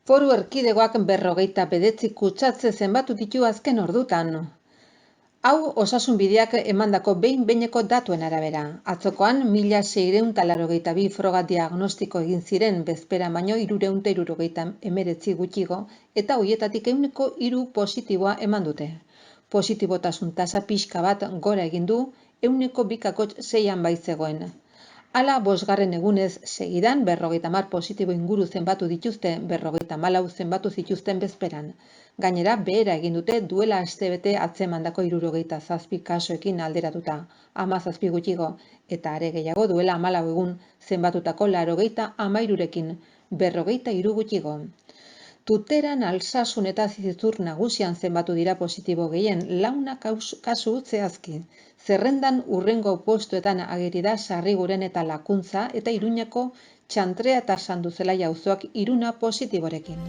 Foru Erkidegoak 59 kutsatze zenbatu ditu azken ordutan. Hau Osasunbideak emandako behin-behineko datuen arabera. Atzokoan 1682 froga diagnostiko egin ziren bezperan baino 379 gutxigo eta horietatik 3 positiboa eman dute. Positibotasun tasa pixka bat gora egin du 2,6an baitzegoen. Hala, 5. egunez segidan 50 positibo inguru zenbatu dituzte, 54 zenbatu zituzten bezperan. Gainera, behera egin dute duela astebete atzemandako 67 kasuekin alderatuta, 17 gutxigo, eta are gehiago duela 14 egun zenbatutako 93rekin, 43 gutxigo. Tuteran, Alsasun eta Zizur nagusian zenbatu dira positibo gehien, 4 kasu zehazki. Zerrendan hurrengo postuetan ageri da Sarriguren eta Lakuntza eta Iruñako Txantrea eta Sanduzelaia auzoak 3 positiborekin.